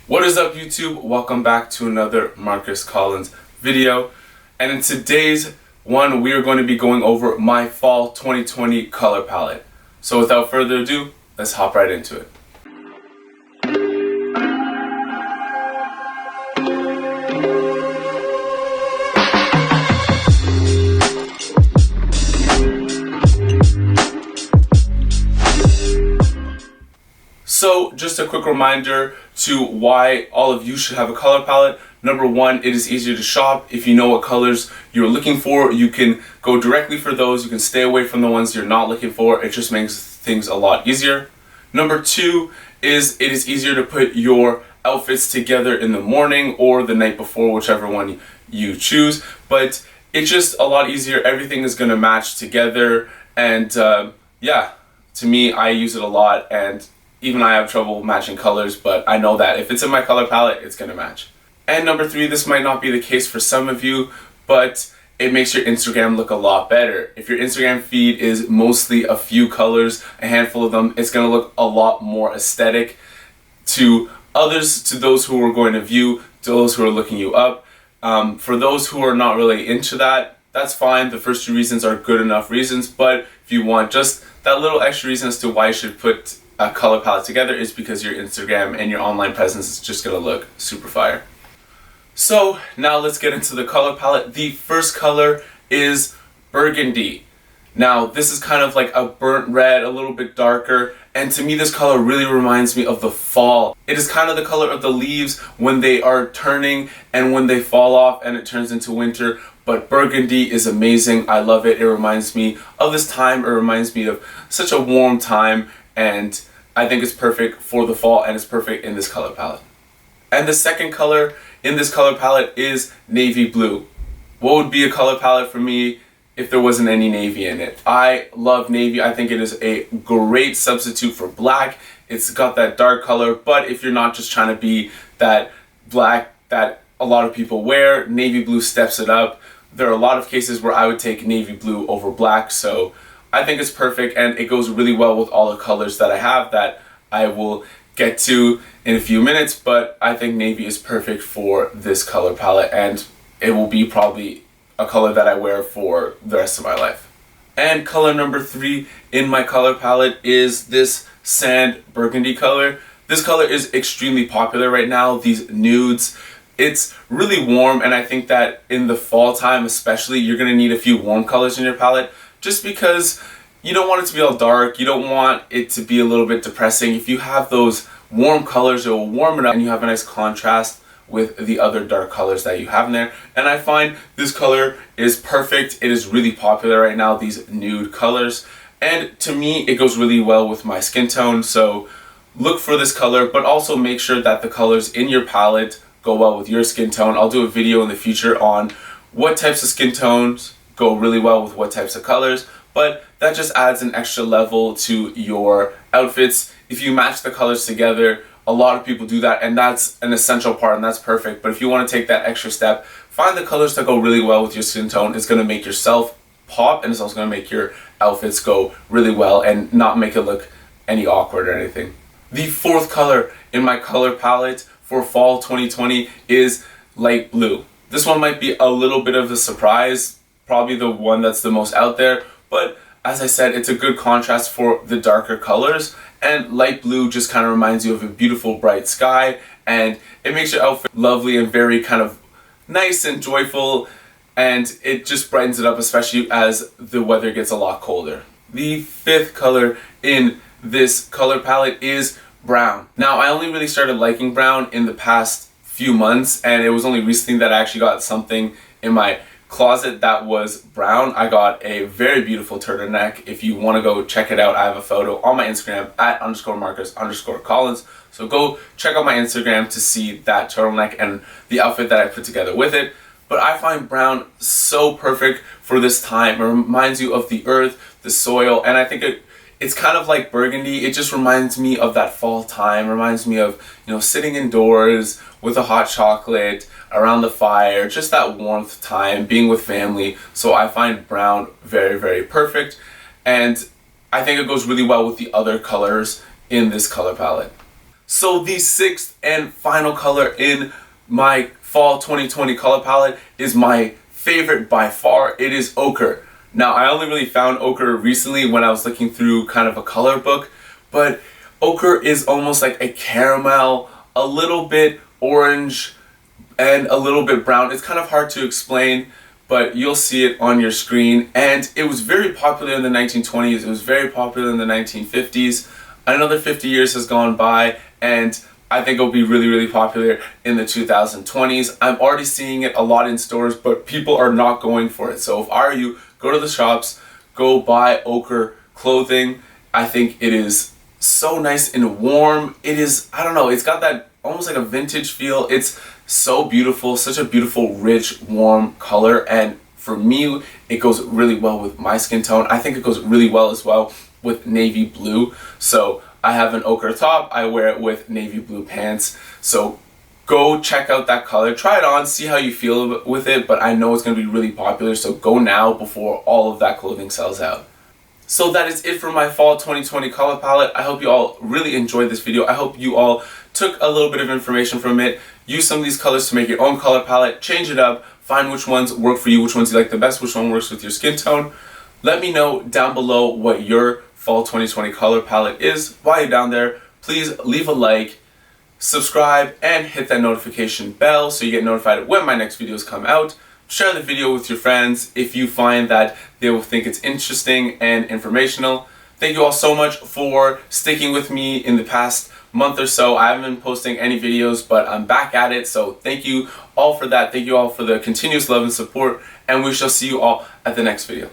What is up, YouTube? Welcome back to another Marcus Collins video. And in today's one, we are going to be going over my fall 2020 color palette. So without further ado, let's hop right into it. So just a quick reminder to why all of you should have a color palette. Number one, it is easier to shop. If you know what colors you're looking for, you can go directly for those. You can stay away from the ones you're not looking for. It just makes things a lot easier. Number two is it is easier to put your outfits together in the morning or the night before, whichever one you choose. But it's just a lot easier. Everything is going to match together. And yeah, to me, I use it a lot. And even I have trouble matching colors, but I know that if it's in my color palette, it's going to match. And number three, this might not be the case for some of you, but it makes your Instagram look a lot better. If your Instagram feed is mostly a few colors, a handful of them, it's going to look a lot more aesthetic to others, to those who are going to view, to those who are looking you up. For those who are not really into that, that's fine. The first two reasons are good enough reasons, but if you want just that little extra reason as to why you should put a color palette together, is because your Instagram and your online presence is just gonna look super fire. So now let's get into the color palette. The first color is burgundy. Now this is kind of like a burnt red, a little bit darker, and to me this color really reminds me of the fall. It is kind of the color of the leaves when they are turning and when they fall off and it turns into winter. But burgundy is amazing. I love it. It reminds me of this time. It reminds me of such a warm time, and I think it's perfect for the fall, and it's perfect in this color palette. And the second color in this color palette is navy blue. What would be a color palette for me if there wasn't any navy in it? I love navy. I think it is a great substitute for black. It's got that dark color, but if you're not just trying to be that black that a lot of people wear, navy blue steps it up. There are a lot of cases where I would take navy blue over black, so I think it's perfect, and it goes really well with all the colors that I have that I will get to in a few minutes, but I think navy is perfect for this color palette, and it will be probably a color that I wear for the rest of my life. And color number three in my color palette is this sand burgundy color. This color is extremely popular right now, these nudes. It's really warm, and I think that in the fall time especially, you're going to need a few warm colors in your palette, just because you don't want it to be all dark. You don't want it to be a little bit depressing. If you have those warm colors, it will warm it up and you have a nice contrast with the other dark colors that you have in there. And I find this color is perfect. It is really popular right now, these nude colors. And to me, it goes really well with my skin tone. So look for this color, but also make sure that the colors in your palette go well with your skin tone. I'll do a video in the future on what types of skin tones go really well with what types of colors, but that just adds an extra level to your outfits. If you match the colors together, a lot of people do that, and that's an essential part, and that's perfect. But if you want to take that extra step, find the colors that go really well with your skin tone. It's going to make yourself pop, and it's also going to make your outfits go really well and not make it look any awkward or anything. The fourth color in my color palette for fall 2020 is light blue. This one might be a little bit of a surprise, probably the one that's the most out there, but as I said, it's a good contrast for the darker colors, and light blue just kind of reminds you of a beautiful bright sky, and it makes your outfit lovely and very kind of nice and joyful, and it just brightens it up, especially as the weather gets a lot colder. The fifth color in this color palette is brown. Now, I only really started liking brown in the past few months, and it was only recently that I actually got something in my closet that was brown. I got a very beautiful turtleneck. If you want to go check it out, I have a photo on my Instagram at _Marcus_Collins. So go check out my Instagram to see that turtleneck and the outfit that I put together with it. But I find brown so perfect for this time. It reminds you of the earth, the soil, and I think it's kind of like burgundy. It just reminds me of that fall time. Reminds me of, sitting indoors with a hot chocolate around the fire, just that warmth time, being with family. So I find brown very, very perfect. And I think it goes really well with the other colors in this color palette. So the sixth and final color in my fall 2020 color palette is my favorite by far. It is ochre. Now, I only really found ochre recently when I was looking through kind of a color book, but ochre is almost like a caramel, a little bit orange, and a little bit brown. It's kind of hard to explain, but you'll see it on your screen. And it was very popular in the 1920s. It was very popular in the 1950s. Another 50 years has gone by, and I think it'll be really, really popular in the 2020s. I'm already seeing it a lot in stores, but people are not going for it. So if I were you, go to the shops, go buy ochre clothing. I think it is so nice and warm. It is, I don't know, it's got that almost like a vintage feel. It's so beautiful, such a beautiful, rich, warm color. And for me, it goes really well with my skin tone. I think it goes really well as well with navy blue. So I have an ochre top, I wear it with navy blue pants. So go check out that color, try it on, see how you feel with it, but I know it's going to be really popular, so go now before all of that clothing sells out. So that is it for my fall 2020 color palette. I hope you all really enjoyed this video. I hope you all took a little bit of information from it, use some of these colors to make your own color palette, change it up, find which ones work for you, which ones you like the best, which one works with your skin tone. Let me know down below what your fall 2020 color palette is. While you're down there, please leave a like, subscribe, and hit that notification bell so you get notified when my next videos come out. Share the video with your friends if you find that they will think it's interesting and informational. Thank you all so much for sticking with me in the past month or so. I haven't been posting any videos, but I'm back at it, so thank you all for that. Thank you all for the continuous love and support, and we shall see you all at the next video.